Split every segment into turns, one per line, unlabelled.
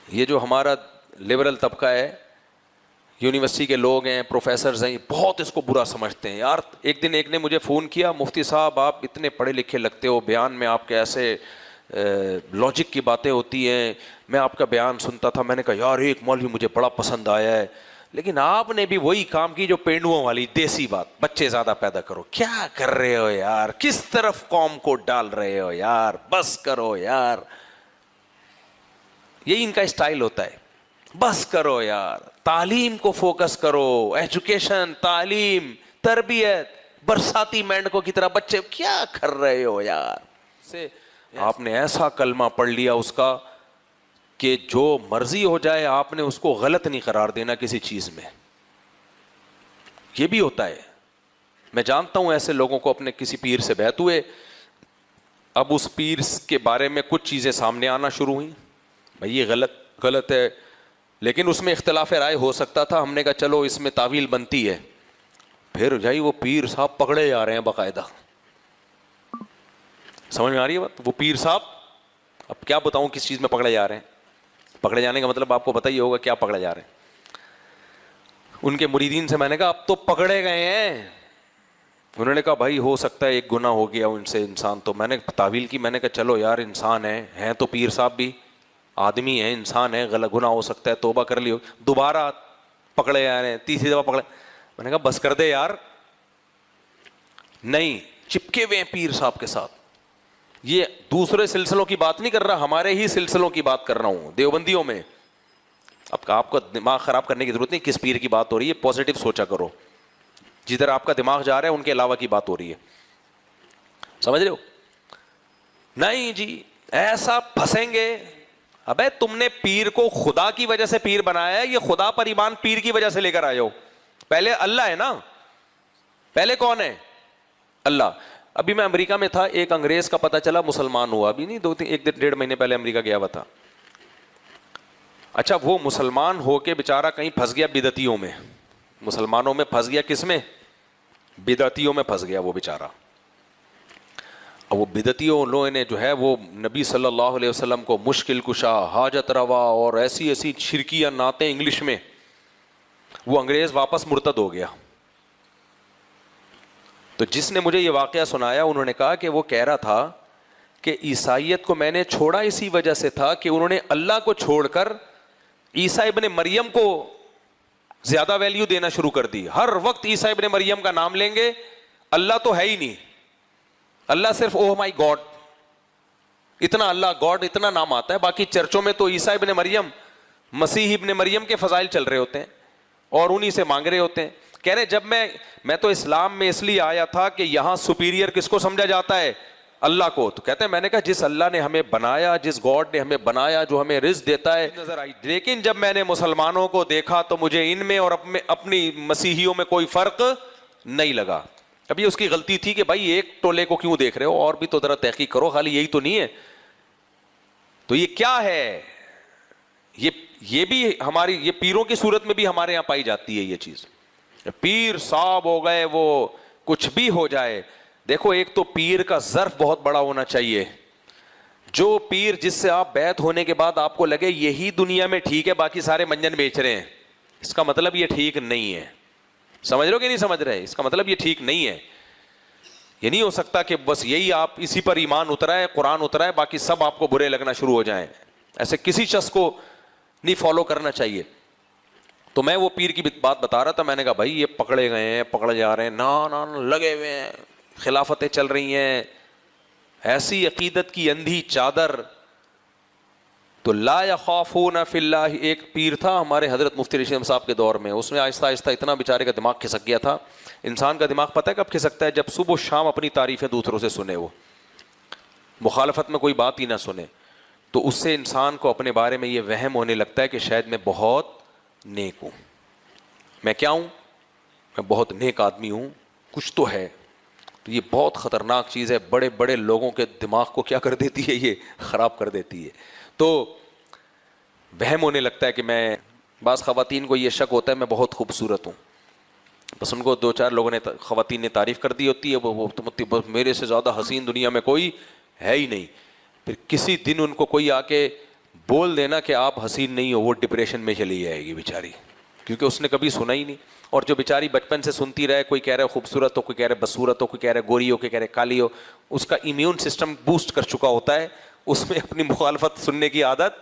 یہ جو ہمارا لبرل طبقہ ہے، یونیورسٹی کے لوگ ہیں، پروفیسرز ہیں، بہت اس کو برا سمجھتے ہیں. یار ایک دن ایک نے مجھے فون کیا، مفتی صاحب آپ اتنے پڑھے لکھے لگتے ہو، بیان میں آپ کے ایسے لاجک کی باتیں ہوتی ہیں، میں آپ کا بیان سنتا تھا. میں نے کہا یار ایک مولوی مجھے بڑا پسند آیا ہے، لیکن آپ نے بھی وہی کام کی جو پینڈوؤں والی دیسی بات، بچے زیادہ پیدا کرو. کیا کر رہے ہو یار، کس طرف قوم کو ڈال رہے ہو یار، بس کرو یار. یہی ان کا اسٹائل ہوتا ہے، بس کرو یار، تعلیم کو فوکس کرو، ایجوکیشن، تعلیم، تربیت. برساتی مینڈکوں کی طرح بچے کیا کر رہے ہو یار. سے آپ نے ایسا کلمہ پڑھ لیا اس کا کہ جو مرضی ہو جائے آپ نے اس کو غلط نہیں قرار دینا کسی چیز میں. یہ بھی ہوتا ہے. میں جانتا ہوں ایسے لوگوں کو، اپنے کسی پیر سے بیعت ہوئے، اب اس پیر کے بارے میں کچھ چیزیں سامنے آنا شروع ہوئیں، بھائی یہ غلط ہے، لیکن اس میں اختلاف رائے ہو سکتا تھا. ہم نے کہا چلو اس میں تعویل بنتی ہے. پھر جائی وہ پیر صاحب پکڑے جا رہے ہیں باقاعدہ. سمجھ میں آ رہی ہے بات؟ وہ پیر صاحب، اب کیا بتاؤں کس چیز میں پکڑے جا رہے ہیں. پکڑے جانے کا مطلب آپ کو پتہ ہی ہوگا کیا پکڑے جا رہے ہیں. ان کے مریدین سے میں نے کہا اب تو پکڑے گئے ہیں. انہوں نے کہا بھائی ہو سکتا ہے ایک گناہ ہو گیا ان سے انسان. تو میں نے تعویل کی، میں نے کہا چلو یار انسان ہیں تو پیر صاحب بھی آدمی ہیں، انسان ہے، غلط گناہ ہو سکتا ہے، توبہ کر لیو. دوبارہ پکڑے جا رہے ہیں، تیسری دفعہ پکڑے. میں نے کہا بس کر دے یار. نہیں، چپکے ہوئے ہیں پیر صاحب کے ساتھ. یہ دوسرے سلسلوں کی بات نہیں کر رہا، ہمارے ہی سلسلوں کی بات کر رہا ہوں، دیوبندیوں میں. اب آپ کو دماغ خراب کرنے کی ضرورت نہیں، کس پیر کی بات ہو رہی ہے، پازیٹیو سوچا کرو. جدھر آپ کا دماغ جا رہا ہے ان کے علاوہ کی بات ہو رہی ہے. سمجھ رہے ہو؟ نہیں جی ایسا پھنسیں گے. ابے تم نے پیر کو خدا کی وجہ سے پیر بنایا ہے، یہ خدا پر ایمان پیر کی وجہ سے لے کر آئے ہو. پہلے اللہ ہے نا، پہلے کون ہے؟ اللہ. ابھی میں امریکہ میں تھا، ایک انگریز کا پتہ چلا مسلمان ہوا، ابھی نہیں ایک ڈیڑھ مہینے پہلے امریکہ گیا ہوا تھا. اچھا وہ مسلمان ہو کے بیچارہ کہیں پھنس گیا بدعتیوں میں. مسلمانوں میں پھنس گیا، کس میں؟ بدعتیوں میں پھنس گیا وہ بیچارہ. اب وہ بدعتیوں لوگوں نے جو ہے وہ نبی صلی اللہ علیہ وسلم کو مشکل کشا، حاجت روا اور ایسی ایسی شرکیاں نعتیں انگلش میں. وہ انگریز واپس مرتد ہو گیا. تو جس نے مجھے یہ واقعہ سنایا انہوں نے کہا کہ وہ کہہ رہا تھا کہ عیسائیت کو میں نے چھوڑا اسی وجہ سے تھا کہ انہوں نے اللہ کو چھوڑ کر عیسیٰ ابن مریم کو زیادہ ویلیو دینا شروع کر دی. ہر وقت عیسیٰ ابن مریم کا نام لیں گے، اللہ تو ہے ہی نہیں. اللہ صرف اوہ مائی گاڈ، اتنا اللہ گاڈ اتنا نام آتا ہے. باقی چرچوں میں تو عیسیٰ ابن مریم، مسیح ابن مریم کے فضائل چل رہے ہوتے ہیں اور انہی سے مانگ رہے ہوتے ہیں. کہہ رہے جب میں تو اسلام میں اس لیے آیا تھا کہ یہاں سپیریئر کس کو سمجھا جاتا ہے؟ اللہ کو. تو کہتے ہیں میں نے کہا جس اللہ نے ہمیں بنایا، جس گاڈ نے ہمیں بنایا، جو ہمیں رزق دیتا ہے نظر آئی، لیکن جب میں نے مسلمانوں کو دیکھا تو مجھے ان میں اور اپنی مسیحیوں میں کوئی فرق نہیں لگا. ابھی اس کی غلطی تھی کہ بھائی ایک ٹولے کو کیوں دیکھ رہے ہو، اور بھی تو ذرا تحقیق کرو، خالی یہی تو نہیں ہے. تو یہ کیا ہے؟ یہ بھی ہماری، یہ پیروں کی صورت میں بھی ہمارے یہاں پائی جاتی ہے یہ چیز. پیر صاحب ہو گئے، وہ کچھ بھی ہو جائے. دیکھو ایک تو پیر کا ظرف بہت بڑا ہونا چاہیے. جو پیر جس سے آپ بیعت ہونے کے بعد آپ کو لگے یہی دنیا میں ٹھیک ہے، باقی سارے منجن بیچ رہے ہیں، اس کا مطلب یہ ٹھیک نہیں ہے. سمجھ رہے ہو کہ نہیں سمجھ رہے؟ اس کا مطلب یہ ٹھیک نہیں ہے. یہ نہیں ہو سکتا کہ بس یہی آپ اسی پر ایمان اترا ہے، قرآن اترا ہے، باقی سب آپ کو برے لگنا شروع ہو جائیں. ایسے کسی شخص کو نہیں فالو کرنا چاہیے. تو میں وہ پیر کی بات بتا رہا تھا، میں نے کہا بھائی یہ پکڑے گئے ہیں، پکڑے جا رہے ہیں، نا لگے ہوئے ہیں، خلافتیں چل رہی ہیں، ایسی عقیدت کی اندھی چادر. تو لا یخافون فی اللہ. ایک پیر تھا ہمارے حضرت مفتی رشید احمد صاحب کے دور میں، اس میں آہستہ آہستہ اتنا بیچارے کا دماغ کھسک گیا تھا. انسان کا دماغ پتہ ہے کب کھسکتا ہے؟ جب صبح و شام اپنی تعریفیں دوسروں سے سنے، وہ مخالفت میں کوئی بات ہی نہ سنے. تو اس سے انسان کو اپنے بارے میں یہ وہم ہونے لگتا ہے کہ شاید میں بہت نیک ہوں. میں کیا ہوں؟ میں بہت نیک آدمی ہوں، کچھ تو ہے. تو یہ بہت خطرناک چیز ہے. بڑے بڑے لوگوں کے دماغ کو کیا کر دیتی ہے؟ یہ خراب کر دیتی ہے. تو وہم ہونے لگتا ہے کہ میں، بعض خواتین کو یہ شک ہوتا ہے میں بہت خوبصورت ہوں، بس ان کو دو چار لوگوں نے، خواتین نے تعریف کر دی ہوتی ہے، وہ میرے سے زیادہ حسین دنیا میں کوئی ہے ہی نہیں. پھر کسی دن ان کو کوئی آ کے بول دینا کہ آپ حسین نہیں ہو, وہ ڈپریشن میں چلی جائے گی بیچاری, کیونکہ اس نے کبھی سنا ہی نہیں. اور جو بیچاری بچپن سے سنتی رہے, کوئی کہہ رہا ہے خوبصورت ہو, کوئی کہہ رہا ہے بدصورت ہو, کوئی کہہ رہا ہے گوری ہو, کوئی کہہ رہا ہے کالی ہو, اس کا امیون سسٹم بوسٹ کر چکا ہوتا ہے, اس میں اپنی مخالفت سننے کی عادت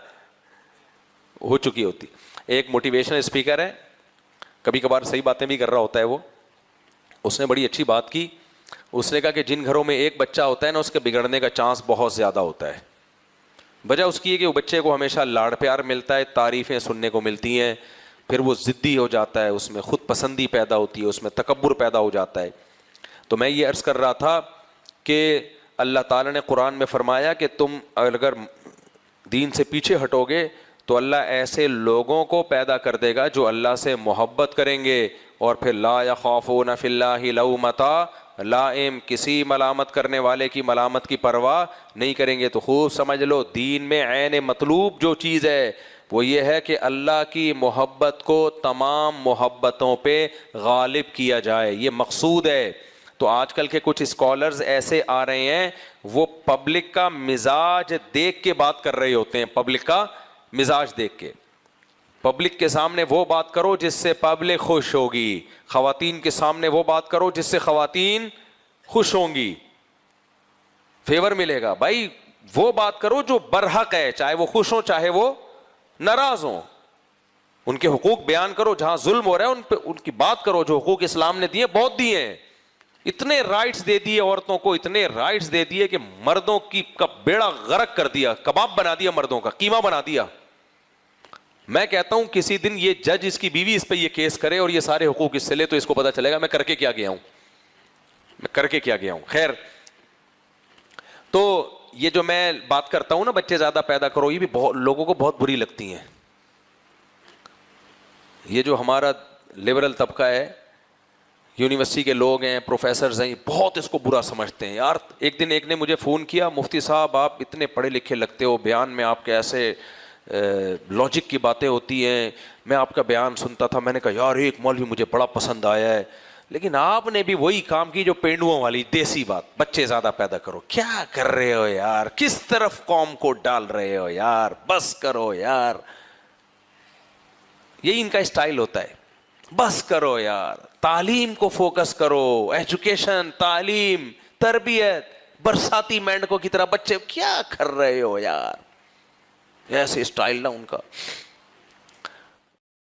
ہو چکی ہوتی. ایک موٹیویشنل اسپیکر ہے, کبھی کبھار صحیح باتیں بھی کر رہا ہوتا ہے وہ, اس نے بڑی اچھی بات کی. اس نے کہا کہ جن گھروں میں ایک بچہ ہوتا ہے نا, اس کے بگڑنے کا چانس بہت زیادہ ہوتا ہے. وجہ اس کی ہے کہ وہ بچے کو ہمیشہ لاڑ پیار ملتا ہے, تعریفیں سننے کو ملتی ہیں, پھر وہ ضدی ہو جاتا ہے, اس میں خود پسندی پیدا ہوتی ہے, اس میں تکبر پیدا ہو جاتا ہے. تو میں یہ عرض کر رہا تھا کہ اللہ تعالیٰ نے قرآن میں فرمایا کہ تم اگر دین سے پیچھے ہٹو گے تو اللہ ایسے لوگوں کو پیدا کر دے گا جو اللہ سے محبت کریں گے, اور پھر لا یخافون فی اللہ لومۃ لائم, کسی ملامت کرنے والے کی ملامت کی پرواہ نہیں کریں گے. تو خوب سمجھ لو, دین میں عین مطلوب جو چیز ہے وہ یہ ہے کہ اللہ کی محبت کو تمام محبتوں پہ غالب کیا جائے, یہ مقصود ہے. تو آج کل کے کچھ اسکالرز ایسے آ رہے ہیں, وہ پبلک کا مزاج دیکھ کے بات کر رہے ہوتے ہیں, پبلک کا مزاج دیکھ کے. پبلک کے سامنے وہ بات کرو جس سے پبلک خوش ہوگی, خواتین کے سامنے وہ بات کرو جس سے خواتین خوش ہوں گی, فیور ملے گا. بھائی وہ بات کرو جو برحق ہے, چاہے وہ خوش ہوں چاہے وہ ناراض ہوں, ان کے حقوق بیان کرو. جہاں ظلم ہو رہا ہے ان پہ ان کی بات کرو. جو حقوق اسلام نے دیے بہت دیے ہیں, اتنے رائٹس دے دیے عورتوں کو, اتنے رائٹس دے دیے کہ مردوں کی کا بیڑا غرق کر دیا, کباب بنا دیا, مردوں کا قیمہ بنا دیا. میں کہتا ہوں کسی دن یہ جج اس کی بیوی اس پہ یہ کیس کرے اور یہ سارے حقوق اس سے لے, تو اس کو پتا چلے گا میں کر کے کیا گیا ہوں, میں کر کے کیا گیا ہوں. خیر, تو یہ جو میں بات کرتا ہوں نا بچے زیادہ پیدا کرو, یہ بھی بہت لوگوں کو بہت بری لگتی ہیں. یہ جو ہمارا لبرل طبقہ ہے, یونیورسٹی کے لوگ ہیں, پروفیسرز ہیں, بہت اس کو برا سمجھتے ہیں. یار ایک دن ایک نے مجھے فون کیا, مفتی صاحب آپ اتنے پڑھے لکھے لگتے ہو, بیان میں آپ کے ایسے لاجک کی باتیں ہوتی ہیں, میں آپ کا بیان سنتا تھا, میں نے کہا یار ایک مولوی مجھے بڑا پسند آیا ہے, لیکن آپ نے بھی وہی کام کی جو پینڈوؤں والی دیسی بات, بچے زیادہ پیدا کرو. کیا کر رہے ہو یار, کس طرف قوم کو ڈال رہے ہو یار, بس کرو یار. یہی ان کا اسٹائل ہوتا ہے, بس کرو یار, تعلیم کو فوکس کرو, ایجوکیشن, تعلیم, تربیت. برساتی مینڈکوں کی طرح بچے کیا کر رہے ہو یار, ایسے اسٹائل نا ان کا.